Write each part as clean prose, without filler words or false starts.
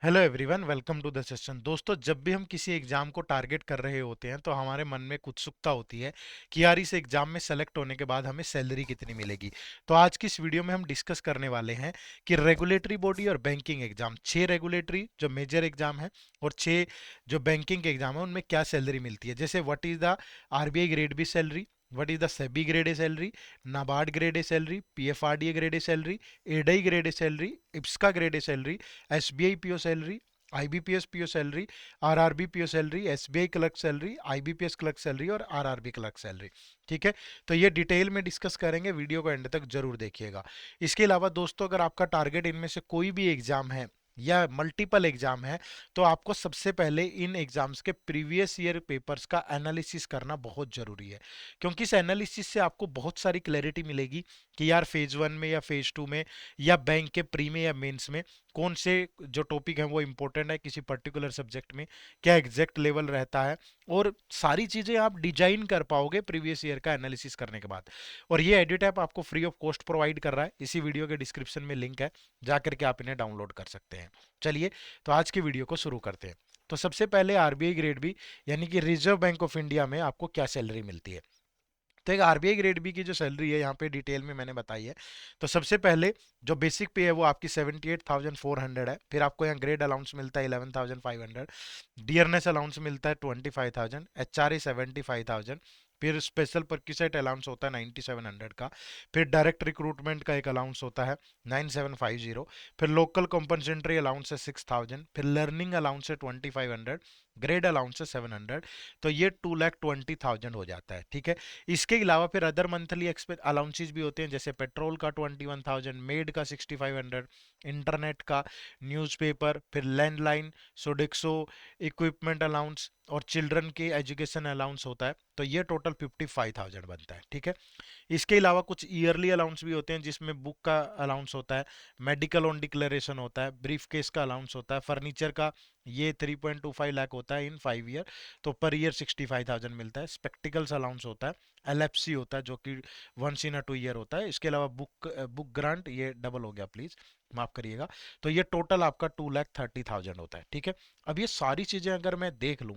Hello everyone, welcome to the session. दोस्तों, जब भी हम किसी एग्जाम को टारगेट कर रहे होते हैं तो हमारे मन में एक उत्सुकता होती है कि यार इस एग्जाम में सेलेक्ट होने के बाद हमें सैलरी कितनी मिलेगी। तो आज की इस वीडियो में हम डिस्कस करने वाले हैं कि रेगुलेटरी बॉडी और बैंकिंग एग्जाम, 6 रेगुलेटरी जो मेजर एग्जाम है और 6 जो बैंकिंग एग्जाम है उनमें क्या सैलरी मिलती है। जैसे what is the RBI grade B salary, what is the SEBI grade A salary, NABARD grade A salary, PFRDA grade A salary, एडई grade A salary, IFSCA grade A salary, SBI PO salary, IBPS PO salary, RRB PO salary, SBI clerk salary, IBPS clerk salary और RRB clerk salary. ठीक है, तो ये detail में discuss करेंगे, video को and तक जरूर देखिएगा। इसके अलावा दोस्तों, अगर आपका टारगेट इनमें से कोई भी एग्जाम है या मल्टीपल एग्जाम है तो आपको सबसे पहले इन एग्जाम्स के प्रीवियस ईयर पेपर्स का एनालिसिस करना बहुत जरूरी है, क्योंकि इस एनालिसिस से आपको बहुत सारी क्लैरिटी मिलेगी कि यार फेज 1 में या फेज 2 में या बैंक के प्री में या मेंस में कौन से जो टॉपिक हैं वो इंपॉर्टेंट है किसी पर्टिकुलर सब्जेक्ट में, क्या एग्जैक्ट लेवल रहता है, और सारी चीजें आप डिजाइन कर पाओगे प्रीवियस ईयर का एनालिसिस करने के बाद। और ये एडिट ऐप आपको फ्री ऑफ कॉस्ट प्रोवाइड कर रहा है, इसी वीडियो के डिस्क्रिप्शन में लिंक है, जाकर के आप इन्हें डाउनलोड कर सकते हैं। चलिए, तो आज की वीडियो को शुरू करते हैं। तो सबसे पहले आरबीआई ग्रेड बी यानी कि रिजर्व बैंक ऑफ इंडिया में आपको क्या सैलरी मिलती है। तो एक आरबीआई ग्रेड बी की जो सैलरी है यहाँ पे डिटेल में मैंने बताई है। तो सबसे पहले जो बेसिक पे है वो आपकी 78,400 है। फिर आपको यहाँ ग्रेड अलाउंस मिलता है 11,500, डियरनेस अलाउंस मिलता है 25,000, एचआरए 75,000, फिर स्पेशल परक्यूसेट अलाउंस होता है 9,700 का, फिर डायरेक्ट रिक्रूटमेंट का एक अलाउंस होता है 9,750, फिर लोकल कॉम्पनसेंट्री अलाउंस है 6,000, फिर लर्निंग अलाउंस है 2,500, ग्रेड अलाउंस है 700। तो ये 2,20,000 हो जाता है। ठीक है, इसके अलावा फिर अदर मंथली एक्सपेंस अलाउंसेस भी होते हैं, जैसे पेट्रोल का 21,000, मेड का 6,500, इंटरनेट का, न्यूज़पेपर, फिर लैंडलाइन, सोडिक्सो, इक्विपमेंट अलाउंस और चिल्ड्रन के एजुकेशन अलाउंस होता है। तो ये टोटल 55,000 बनता है। ठीक है, इसके अलावा कुछ ईयरली अलाउंस भी होते हैं, जिसमें बुक का अलाउंस होता है, मेडिकल ऑन डिक्लेरेशन होता है, ब्रीफ केस का अलाउंस होता है, फर्नीचर का ये 3.25 लाख होता है इन 5 ईयर, तो पर ईयर 65,000 मिलता है। स्पेक्टिकल्स अलाउंस होता है, एलएफसी होता है जो कि वंस इन अ 2 ईयर होता है। इसके अलावा बुक ग्रांट ये डबल हो गया, प्लीज माफ करिएगा। तो ये टोटल आपका 2,30,000 होता है। ठीक है, अब ये सारी चीजें अगर मैं देख लूं,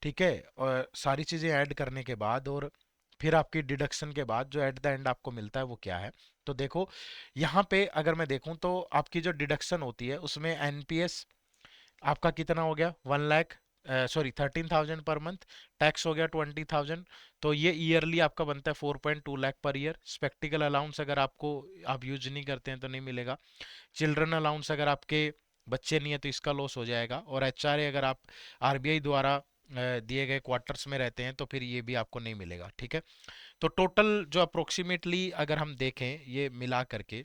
ठीक है, और सारी चीजें ऐड करने के बाद और फिर आपकी डिडक्शन के बाद जो एट द एंड आपको मिलता है वो क्या है। तो देखो, यहाँ पे अगर मैं देखूं तो आपकी जो डिडक्शन होती है उसमें एनपीएस आपका कितना हो गया, 1 lakh, sorry 13,000 per month, tax हो गया 20,000। तो ये ईयरली आपका बनता है 4.2 lakh per year. Spectacled allowance अगर आपको आप यूज नहीं करते हैं तो नहीं मिलेगा। चिल्ड्रन अलाउंस अगर आपके बच्चे नहीं है तो इसका लॉस हो जाएगा। और एचआरए अगर आप आरबीआई द्वारा दिए गए क्वार्टर्स में रहते हैं तो फिर ये भी आपको नहीं मिलेगा। ठीक है, तो टोटल जो अप्रोक्सीमेटली अगर हम देखें ये मिला करके,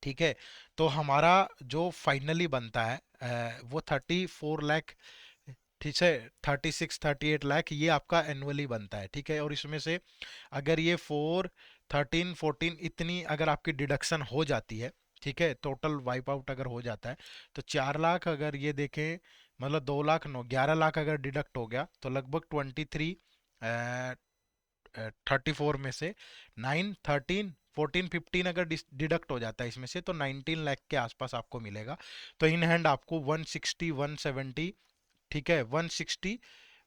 ठीक है, तो हमारा जो फाइनली बनता है वो 34 लाख, ठीक है, 36-38 लाख ये आपका एनुअली बनता है। ठीक है, और इसमें से अगर ये 4, 13, 14 इतनी अगर आपकी डिडक्शन हो जाती है, ठीक है, टोटल वाइप आउट अगर हो जाता है, तो 4 लाख अगर ये देखें, मतलब 2 लाख 9, 11 लाख अगर डिडक्ट हो गया तो लगभग 23, 34 में से 9, 13, 14, 15 अगर डिडक्ट हो जाता है इसमें से तो 19 लाख के आसपास आपको मिलेगा। तो इन हैंड आपको 160, 170, ठीक है, 160,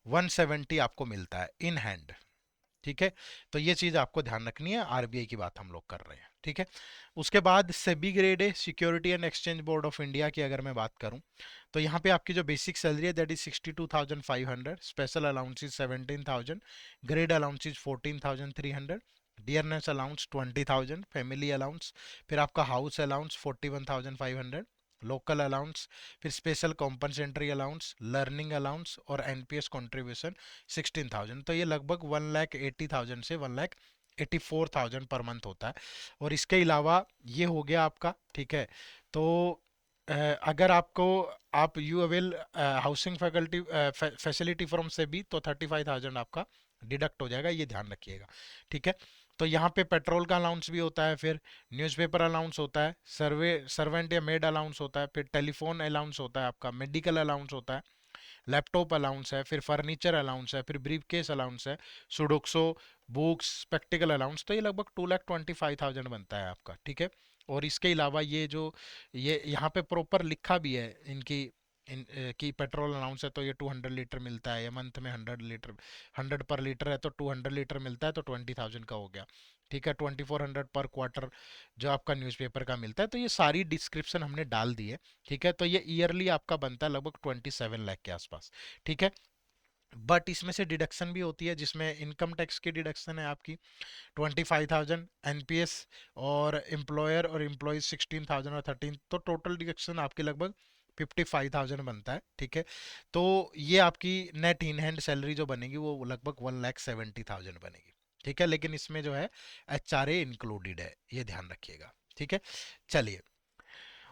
170 आपको मिलता है इन हैंड। ठीक है, तो ये चीज आपको ध्यान रखनी है, आरबीआई की बात हम लोग कर रहे हैं। ठीक है, उसके बाद सेबी ग्रेड है, security and exchange board of India की अगर मैं बात करूं तो यहाँ पे आपकी जो बेसिक सैलरी है that is 62,500, special allowance 17,000, grade allowance 14,300, dearness allowance 20,000, family allowance, फिर आपका हाउस अलाउंस 41,500, लोकल अलाउंस, फिर स्पेशल कॉम्पनसेंट्री अलाउंस, लर्निंग अलाउंस और एनपीएस कंट्रीब्यूशन 16,000। तो ये लगभग 1,80,000 से 1,84,000 पर मंथ होता है। और इसके अलावा ये हो गया आपका। ठीक है, तो अगर आपको आप you avail housing faculty facility from से भी तो 35,000 आपका डिडक्ट हो जाएगा, ये ध्यान रखिएगा। ठीक है, तो यहाँ पे पेट्रोल का अलाउंस भी होता है, फिर न्यूज़पेपर अलाउंस होता है, सर्वेंट या मेड अलाउंस होता है, फिर टेलीफोन अलाउंस होता है, आपका मेडिकल अलाउंस होता है, लैपटॉप अलाउंस है, फिर फर्नीचर अलाउंस है, फिर ब्रीफ केस अलाउंस है, सुडोक्सो, बुक्स, स्पेक्टिकल अलाउंस। तो ये लगभग 2,25,000 बनता है आपका। ठीक है, और इसके अलावा ये यहाँ पे प्रॉपर लिखा भी है इनकी कि पेट्रोल अलाउंस है तो ये 200 लीटर मिलता है, या मंथ में 100 लीटर, 100 पर लीटर है तो 200 लीटर मिलता है, तो 20,000 का हो गया। ठीक है, 2400 पर क्वार्टर जो आपका न्यूज़पेपर का मिलता है। तो ये सारी डिस्क्रिप्शन हमने डाल दी है। ठीक है, तो ये ईयरली आपका बनता है लगभग 27 लाख के आसपास। ठीक है, बट इसमें से डिडक्शन भी होती है, जिसमें इनकम टैक्स की डिडक्शन है आपकी 25,000, एनपीएस और एम्प्लॉयर और एम्प्लॉय 16,000 और 13, तो टोटल डिडक्शन आपके लगभग 55,000 बनता है। ठीक है, तो ये आपकी नेट इन हैंड सैलरी जो बनेगी वो लगभग 1,70,000 बनेगी। ठीक है, लेकिन इसमें जो है एचआरए इंक्लूडेड है, ये ध्यान रखिएगा। ठीक है, चलिए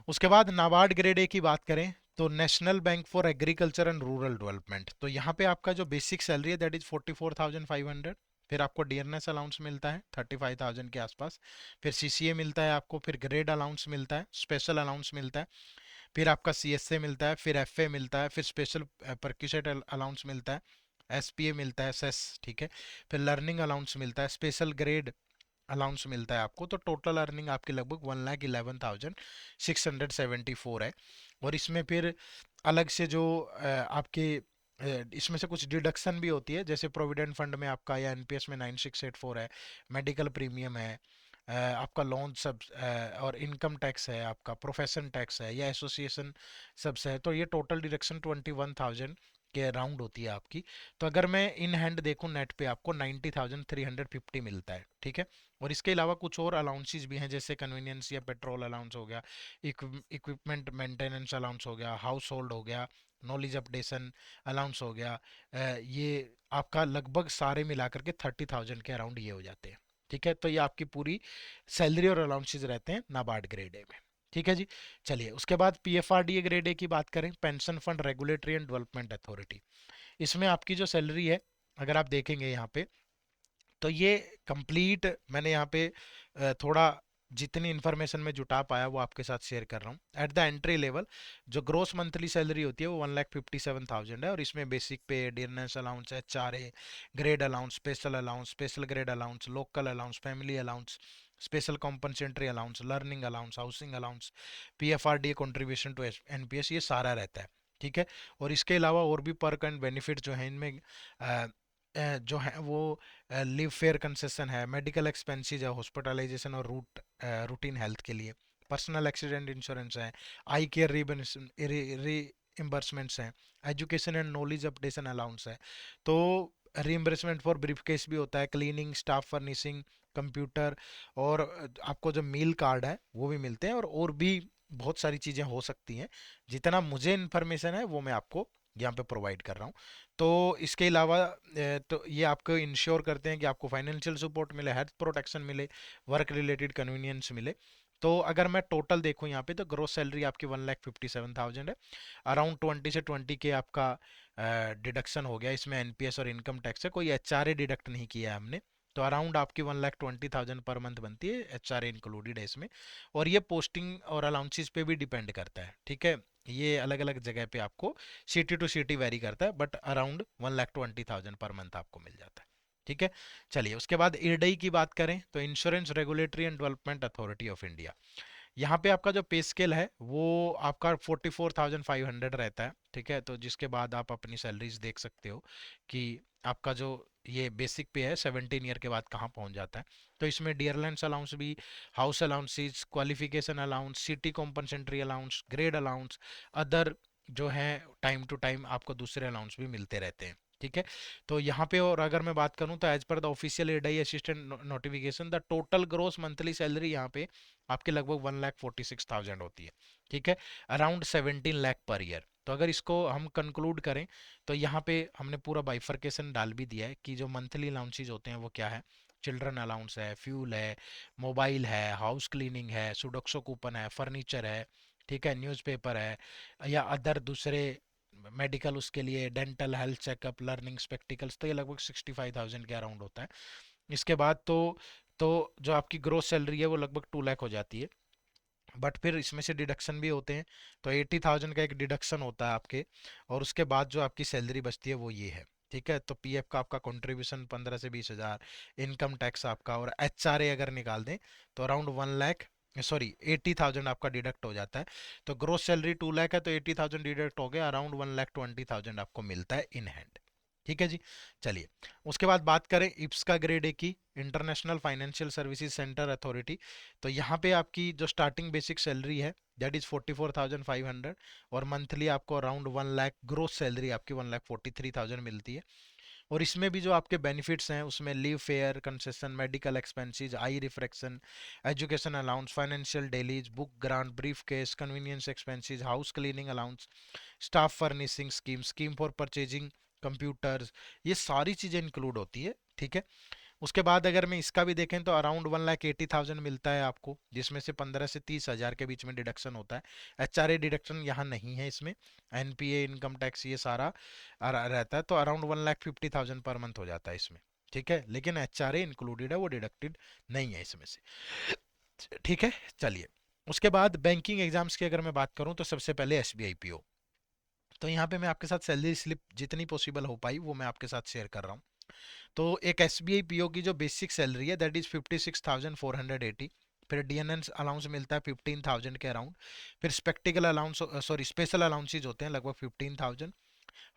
उसके बाद नाबार्ड ग्रेड ए की बात करें तो national bank for agriculture and rural development, तो यहाँ पे आपका जो बेसिक सैलरी है दैट इज 44,500। फिर आपको डियरनेस अलाउंस मिलता है 35,000 के आसपास। फिर सीसीए मिलता है आपको, फिर ग्रेड अलाउंस मिलता है, स्पेशल अलाउंस मिलता है, फिर आपका सीएसए मिलता है, फिर एफए मिलता है, फिर स्पेशल परक्यूसेट अलाउंस मिलता है, एसपीए मिलता है, सेस। ठीक है, फिर लर्निंग अलाउंस मिलता है, स्पेशल ग्रेड अलाउंस मिलता है आपको। तो टोटल अर्निंग आपकी लगभग 1,11,674 है। और इसमें फिर अलग से जो आपके इसमें से कुछ डिडक्शन भी होती है, जैसे प्रोविडेंट फंड में आपका या एनपीएस में 9684 है, मेडिकल प्रीमियम है, आपका लोन सब और इनकम टैक्स है, आपका प्रोफेशन टैक्स है या एसोसिएशन सबसे है। तो ये टोटल डिडक्शन 21,000 के अराउंड होती है आपकी। तो अगर मैं इन हैंड देखूं नेट पे आपको 90,350 मिलता है। ठीक है, और इसके अलावा कुछ और अलाउंसेस भी हैं, जैसे कन्वीनियंस या पेट्रोल अलाउंस हो गया, इक्विपमेंट मेंटेनेंस अलाउंस हो गया, हाउस होल्ड हो गया, नॉलेज अपडेशन अलाउंस हो गया। ये आपका लगभग सारे मिलाकर के 30,000 के अराउंड ये हो जाते हैं। ठीक है, तो ये आपकी पूरी सैलरी और अलाउंसेस रहते हैं नाबार्ड ग्रेड ए में। ठीक है जी, चलिए उसके बाद पीएफआरडीए ग्रेड ए की बात करें, pension fund regulatory and development authority. इसमें आपकी जो सैलरी है, अगर आप देखेंगे यहाँ पे, तो ये कंप्लीट मैंने यहाँ पे थोड़ा जितनी इन्फॉर्मेशन में जुटा पाया वो आपके साथ शेयर कर रहा हूँ। एट द एंट्री लेवल जो ग्रोस मंथली सैलरी होती है वो 1,57,000 है, और इसमें basic pay, dearness allowance, HRA, grade allowance, special allowance, special grade allowance, local allowance, family allowance, special compensatory allowance, learning allowance, housing allowance, PFRDA contribution to NPS, ये सारा रहता है। ठीक है, और इसके अलावा और भी पर्क एंड बेनिफिट जो है इनमें जो है वो लिव फेयर कंसेशन है, मेडिकल एक्सपेंसेस है, हॉस्पिटलाइजेशन और रूटीन हेल्थ के लिए, पर्सनल एक्सीडेंट इंश्योरेंस है, आई केयर रीइंबर्समेंट्स हैं, education and knowledge updation allowance है। तो रीइंबर्समेंट फॉर ब्रीफ केस भी होता है, क्लीनिंग, स्टाफ फर्निशिंग, कंप्यूटर, और आपको जो मील कार्ड है वो भी मिलते हैं, और भी बहुत सारी चीज़ें हो सकती हैं। जितना मुझे इन्फॉर्मेशन है वो मैं आपको यहाँ पे प्रोवाइड कर रहा हूँ। तो इसके अलावा तो ये आपको इंश्योर करते हैं कि आपको फाइनेंशियल सपोर्ट मिले, हेल्थ प्रोटेक्शन मिले, वर्क रिलेटेड कन्वीनियंस मिले। तो अगर मैं टोटल देखूं यहाँ पे, तो ग्रोस सैलरी आपकी 1,57,000 है। अराउंड 20 से 20 के आपका डिडक्शन हो गया, इसमें एनपीएस और इनकम टैक्स है, कोई एचआरए डिडक्ट नहीं किया है हमने। तो अराउंड आपकी 1,20,000 पर मंथ बनती है, एचआरए इंक्लूडेड है इसमें। और ये पोस्टिंग और अलाउंसेस पे भी डिपेंड करता है। ठीक है, ये अलग अलग जगह पे आपको सिटी टू सिटी वेरी करता है, बट अराउंड 1,20,000 पर मंथ आपको मिल जाता है। ठीक है, चलिए उसके बाद ईडीआई की बात करें तो insurance regulatory and development authority of India. यहाँ पे आपका जो पे स्केल है वो आपका 44,500 रहता है। ठीक है, तो जिसके बाद आप अपनी सैलरीज देख सकते हो कि आपका जो ये बेसिक पे है 17 ईयर के बाद कहाँ पहुँच जाता है। तो इसमें डियरलेंस अलाउंस भी, house allowances, qualification allowance, city compensatory allowance, grade allowance, other जो है टाइम टू टाइम आपको दूसरे अलाउंस भी मिलते रहते हैं। ठीक है, तो यहाँ पे और अगर मैं बात करूँ तो एज पर द ऑफिशियल एडाई assistant notification the total gross monthly salary यहाँ पे आपके लगभग 1,46,000 होती है। ठीक है, अराउंड 17 लाख पर ईयर। तो अगर इसको हम कंक्लूड करें तो यहाँ पे हमने पूरा बाइफर्केशन डाल भी दिया है कि जो मंथली अलाउंसेज होते हैं वो क्या है। चिल्ड्रन अलाउंस है, फ्यूल है, मोबाइल है, हाउस क्लीनिंग है, सुडोक्सो कूपन है, फर्नीचर है, ठीक है, न्यूज़पेपर है, या अदर दूसरे मेडिकल उसके लिए, dental, health checkup, learning, spectacles, तो ये लगभग 65,000 के अराउंड होता है। इसके बाद तो जो आपकी ग्रोस सैलरी है वो लगभग 2 लाख हो जाती है। बट फिर इसमें से डिडक्शन भी होते हैं, तो 80,000 का एक डिडक्शन होता है आपके, और उसके बाद जो आपकी सैलरी बचती है वो ये है। ठीक है, तो पीएफ का आपका कंट्रीब्यूशन 15 से 20 हज़ार, इनकम टैक्स आपका, और एचआरए अगर निकाल दें तो अराउंड 1 लाख सॉरी 80,000 आपका डिडक्ट हो जाता है। तो ग्रोस सैलरी 2 लाख है तो 80,000 डिडक्ट हो गया, अराउंड 1,20,000 आपको मिलता है इन हैंड। ठीक है जी। चलिए, उसके बाद बात करें इप्स का ग्रेड ए की, international financial services centre authority. तो यहाँ पे आपकी जो स्टार्टिंग बेसिक सैलरी है दैट इज 44,500, और मंथली आपको अराउंड 1 लाख ग्रोस सैलरी आपकी 1,43,000 मिलती है। और इसमें भी जो आपके बेनिफिट्स हैं उसमें leave fair concession, medical expenses, I refraction, education allowance, financial dailies, book grant, brief case, convenience expenses, house cleaning allowance, staff furnishing scheme, scheme for purchasing computers, ये सारी चीज़ें इंक्लूड होती है। ठीक है। उसके बाद अगर मैं इसका भी देखें तो अराउंड 1,80,000 मिलता है आपको, जिसमें से 15 से 30 हज़ार के बीच में डिडक्शन होता है। HRA डिडक्शन यहाँ नहीं है इसमें, NPA इनकम टैक्स ये सारा रहता है, तो अराउंड 1,50,000 पर मंथ हो जाता है इसमें। ठीक है, लेकिन HRA इंक्लूडेड है, वो डिडक्टेड नहीं है इसमें से। ठीक है। चलिए, उसके बाद बैंकिंग एग्जाम्स की अगर मैं बात करूं तो सबसे पहले SBI PO। तो यहाँ पे मैं आपके साथ सैलरी स्लिप जितनी पॉसिबल हो पाई वो मैं आपके साथ शेयर कर रहा हूँ। तो एक SBI PO की जो बेसिक सैलरी है दैट इज 56,480। फिर DNN अलाउंस मिलता है 15,000 के अराउंड। फिर spectacled allowance, sorry special allowances होते हैं लगभग 15,000।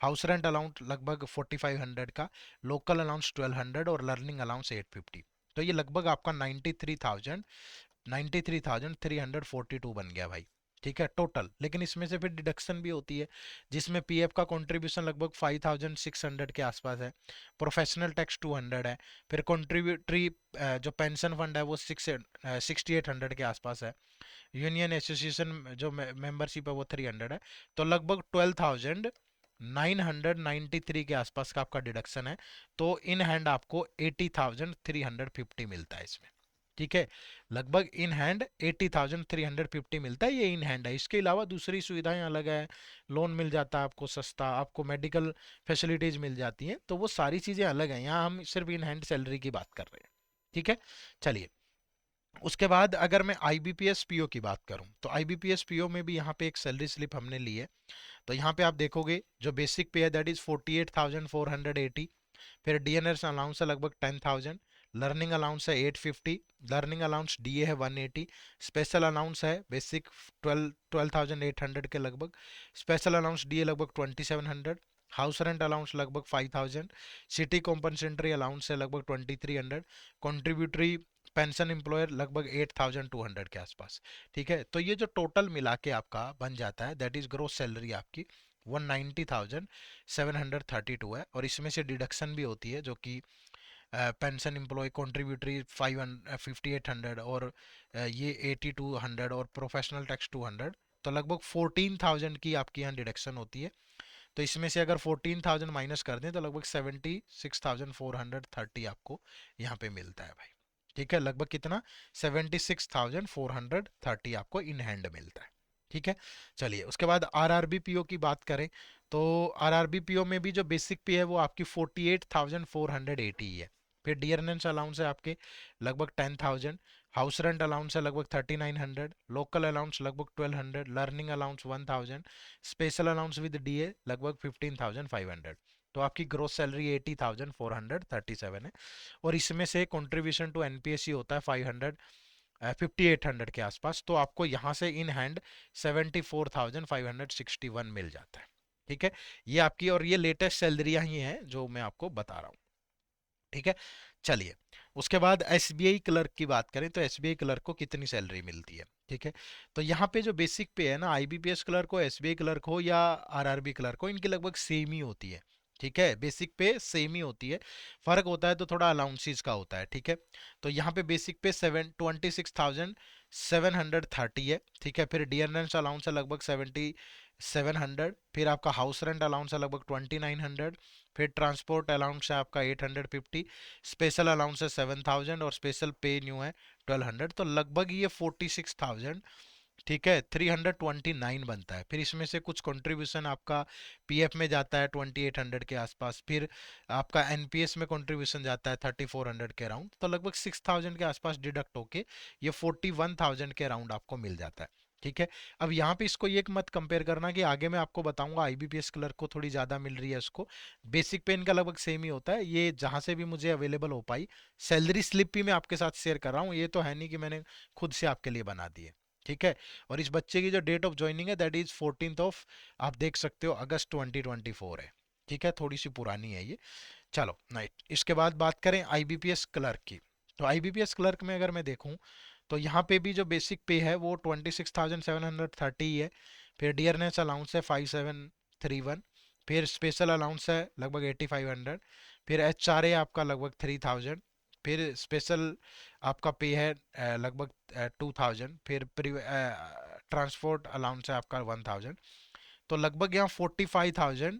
हाउस रेंट अलाउंस लगभग 4,500 का। लोकल अलाउंस 1,200 और लर्निंग अलाउंस 850। तो ये लगभग आपका 93,342 बन गया भाई। ठीक है टोटल। लेकिन इसमें से फिर डिडक्शन भी होती है, जिसमें PF का कंट्रीब्यूशन लगभग 5,600 के आसपास है। प्रोफेशनल टैक्स 200 है। फिर कंट्रीब्यूटरी जो पेंशन फंड है वो 6,800 के आसपास है। यूनियन एसोसिएशन जो मेंबरशिप है वो 300 है। तो लगभग 12,993 के आसपास का आपका डिडक्शन है। तो इन हैंड आपको 80,350 मिलता है इसमें। ठीक है, लगभग इन हैंड 80,350 मिलता है, ये इन हैंड है। इसके अलावा दूसरी सुविधाएं अलग है, लोन मिल जाता है आपको सस्ता, आपको मेडिकल फैसिलिटीज मिल जाती हैं, तो वो सारी चीजें अलग हैं। यहाँ हम सिर्फ इन हैंड सैलरी की बात कर रहे हैं। ठीक है। चलिए, उसके बाद अगर मैं IBPS PO की बात करूं तो IBPS PO में भी यहाँ पे एक सैलरी स्लिप हमने ली है। तो यहाँ पे आप देखोगे जो बेसिक पे है दैट इज 48,480। फिर DNS अलाउंस है लगभग 10,000। लर्निंग अलाउंस है 850। लर्निंग अलाउंस DA है 180। स्पेशल अलाउंस है बेसिक 12,800 के लगभग। स्पेशल अलाउंस DA लगभग 2,700। हाउस रेंट अलाउंस लगभग 5,000। सिटी कॉम्पनसेंट्री अलाउंस है लगभग 2,300। कॉन्ट्रीब्यूटरी पेंशन एम्प्लॉयर लगभग 8,200 के आसपास। ठीक है, तो ये जो टोटल मिला के आपका बन जाता है दैट इज ग्रोस सैलरी आपकी 190,732 है। और इसमें से डिडक्शन भी होती है जो कि पेंशन एम्प्लॉय कॉन्ट्रीब्यूटरी 5,800 और ये 8,200 और प्रोफेशनल टैक्स 200। तो लगभग 14,000 की आपकी यहाँ डिडक्शन होती है। तो इसमें से अगर 14,000 माइनस कर दें तो लगभग 76,430 आपको यहाँ पे मिलता है भाई। ठीक है, लगभग कितना, 76,430 आपको इन हैंड मिलता है। ठीक है। चलिए, उसके बाद RRB PO की बात करें तो RRB PO में भी जो बेसिक पे है वो आपकी 48,480 है। फिर डियरनेंस अलाउंस है आपके लगभग 10,000। हाउस रेंट अलाउंस है लगभग 3,900। लोकल अलाउंस लगभग 1,200। Learning allowance 1,000। Special allowance with DA लगभग 15,500। तो आपकी ग्रोस सैलरी 80,437 है। और इसमें से कंट्रीब्यूशन टू NPSC होता है 500, 5,800 के आसपास। तो आपको यहाँ से इन हैंड 74,561 मिल जाता है। ठीक है, ये आपकी, और ये लेटेस्ट सैलरियाँ ही हैं जो मैं आपको बता रहा हूँ। ठीक है। चलिए, उसके बाद SBI क्लर्क की बात करें तो SBI क्लर्क को कितनी सैलरी मिलती है। ठीक है, तो यहाँ पे जो बेसिक पे है ना, IBPS क्लर्क हो, SBI क्लर्क हो या RRB क्लर्क हो, इनकी लगभग सेम ही होती है। ठीक है, बेसिक पे सेम ही होती है। फर्क होता है तो थोड़ा अलाउंसेस का होता है। ठीक है, तो यहाँ पे बेसिक पे 26,730 है। ठीक है, फिर डियरनेंस अलाउंस है लगभग 7,700। फिर आपका हाउस रेंट अलाउंस है लगभग 2,900। फिर ट्रांसपोर्ट अलाउंस है आपका 850। स्पेशल अलाउंस है 7,000 और स्पेशल पे न्यू है 1,200। तो लगभग ये 46,000, ठीक है, 329 बनता है। फिर इसमें से कुछ कंट्रीब्यूशन आपका PF में जाता है 2,800 के आसपास। फिर आपका NPS में कंट्रीब्यूशन जाता है 3,400 के अराउंड। तो लगभग 6,000 के आसपास डिडक्ट होके ये 41,000 के अराउंड आपको मिल जाता है। ठीक है। अब यहाँ पे इसको ये मत कंपेयर करना कि आगे मैं आपको बताऊंगा आईबीपीएस क्लर्क को थोड़ी ज़्यादा मिल रही है उसको, बेसिक पे इनका लगभग सेम ही होता है। ये जहाँ से भी मुझे अवेलेबल हो पाई, सैलरी स्लिप भी मैं आपके साथ शेयर कर रहा हूँ, ये तो है नहीं कि मैंने खुद से आपके लिए बना दी है। ठीक है। और इस बच्चे की जो डेट ऑफ ज्वाइनिंग है दैट इज 14th ऑफ, आप देख सकते हो, अगस्त 2024 है। ठीक है, थोड़ी सी पुरानी है ये। चलो नाइट, इसके बाद बात करें आईबीपीएस क्लर्क की। तो आईबीपीएस क्लर्क में अगर मैं देखूं तो यहाँ पे भी जो बेसिक पे है वो 26,730 है। फिर डियरनेस अलाउंस है 5731। फिर स्पेशल अलाउंस है लगभग 8500। फिर एचआरए आपका लगभग 3000। फिर स्पेशल आपका पे है लगभग 2000। फिर ट्रांसपोर्ट अलाउंस है आपका 1000। तो लगभग यहाँ 45,000,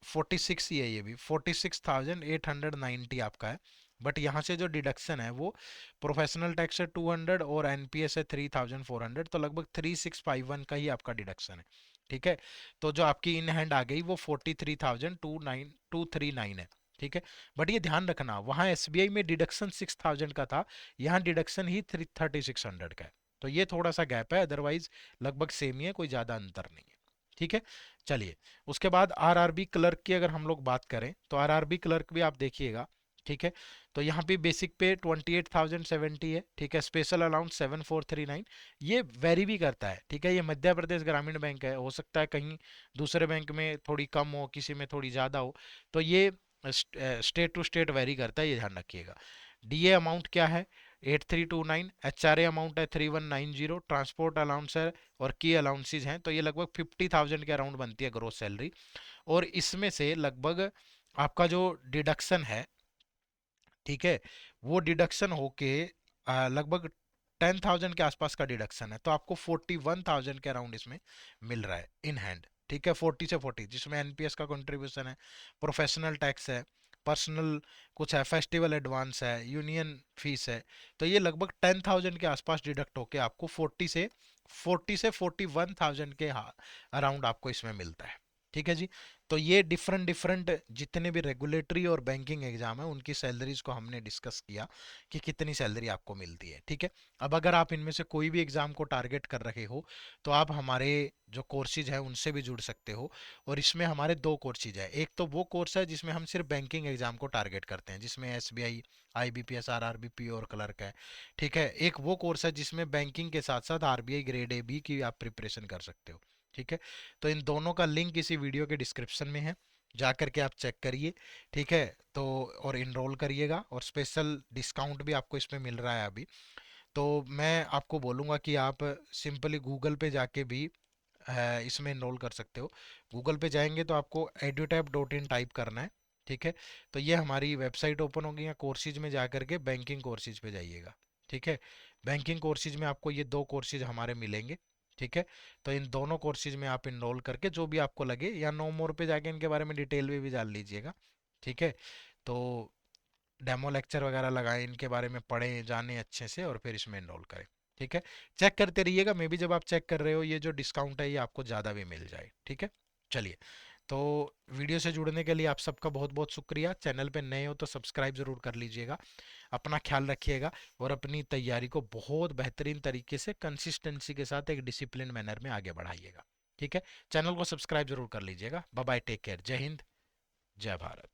46 ही है, ये भी 46,890 आपका है। बट यहाँ से जो डिडक्शन है वो प्रोफेशनल टैक्स है 200 और एनपीएस है 3,400, तो लगभग 3651 का ही आपका डिडक्शन है। ठीक है। तो जो आपकी इन हैंड आ गई वो 43,239 है। ठीक है। बट ये ध्यान रखना, वहाँ एसबीआई में डिडक्शन 6000 का था, यहाँ डिडक्शन ही 3600 का है। तो ये थोड़ा सा गैप है, अदरवाइज लगभग सेम ही है, कोई ज़्यादा अंतर नहीं है। ठीक है। चलिए, उसके बाद आरआरबी क्लर्क की अगर हम लोग बात करें तो आरआरबी क्लर्क भी आप देखिएगा। ठीक है। तो यहाँ पे बेसिक पे 28,070 है। ठीक है। Special allowance 7439। ये वेरी भी करता है। ठीक है। ये मध्य प्रदेश ग्रामीण बैंक है, हो सकता है कहीं दूसरे बैंक में थोड़ी कम हो, किसी में थोड़ी ज़्यादा हो, तो ये स्टेट टू स्टेट वेरी करता है, ये ध्यान रखिएगा। डीए अमाउंट क्या है? 8329। एचआरए अमाउंट है 3190। ट्रांसपोर्ट अलाउंस है और की अलाउंसेज हैं, तो ये लगभग 50,000 के अराउंड बनती है ग्रोस सैलरी। और इसमें से लगभग आपका जो डिडक्शन है, ठीक है, वो डिडक्शन होके लगभग 10,000 के आसपास का डिडक्शन है, तो आपको 41,000 के अराउंड इसमें मिल रहा है इन हैंड। ठीक है। 40 से 40 जिसमें एनपीएस का कंट्रीब्यूशन है, प्रोफेशनल टैक्स है, पर्सनल कुछ है, फेस्टिवल एडवांस है, यूनियन फीस है, तो ये लगभग 10,000 के आसपास डिडक्ट होके आपको 40 से 41,000 के अराउंड आपको इसमें मिलता है। ठीक है जी। तो ये डिफरेंट डिफरेंट जितने भी रेगुलेटरी और बैंकिंग एग्जाम है उनकी सैलरीज को हमने डिस्कस किया कि कितनी सैलरी आपको मिलती है। ठीक है। अब अगर आप इनमें से कोई भी एग्जाम को टारगेट कर रहे हो तो आप हमारे जो कोर्सेज है उनसे भी जुड़ सकते हो। और इसमें हमारे दो कोर्सेज है, एक तो वो कोर्स है जिसमें हम सिर्फ बैंकिंग एग्जाम को टारगेट करते हैं, जिसमें एसबीआई, आईबीपीएस, आरआरबी, और क्लर्क है। ठीक है। एक वो कोर्स है जिसमें बैंकिंग के साथ साथ आरबीआई ग्रेड ए बी की आप प्रिपरेशन कर सकते हो। ठीक है। तो इन दोनों का लिंक इसी वीडियो के डिस्क्रिप्शन में है, जा करके आप चेक करिए। ठीक है। तो और इनरोल करिएगा, और स्पेशल डिस्काउंट भी आपको इसमें मिल रहा है अभी। तो मैं आपको बोलूँगा कि आप सिंपली गूगल पे जाके भी इसमें इनरोल कर सकते हो। गूगल पे जाएंगे तो आपको edutap.in टाइप करना है। ठीक है। तो ये हमारी वेबसाइट ओपन होगी, या कोर्सेज में जा करके बैंकिंग कोर्सेज पे जाइएगा। ठीक है। बैंकिंग कोर्सेज में आपको ये दो कोर्सेज हमारे मिलेंगे। ठीक है। तो इन दोनों कोर्सेज में आप इनरोल करके जो भी आपको लगे, या नो मोर पे जाके इनके बारे में डिटेल में भी जान लीजिएगा। ठीक है। तो डेमो लेक्चर वगैरह लगाएं, इनके बारे में पढ़ें जानें अच्छे से, और फिर इसमें इनरोल करें। ठीक है। चेक करते रहिएगा, मे भी जब आप चेक कर रहे हो ये जो डिस्काउंट है ये आपको ज़्यादा भी मिल जाए। ठीक है। चलिए, तो वीडियो से जुड़ने के लिए आप सबका बहुत बहुत शुक्रिया। चैनल पे नए हो तो सब्सक्राइब ज़रूर कर लीजिएगा। अपना ख्याल रखिएगा, और अपनी तैयारी को बहुत बेहतरीन तरीके से कंसिस्टेंसी के साथ एक डिसिप्लिन मैनर में आगे बढ़ाइएगा। ठीक है। चैनल को सब्सक्राइब जरूर कर लीजिएगा। बाय बाय, टेक केयर, जय हिंद, जय भारत।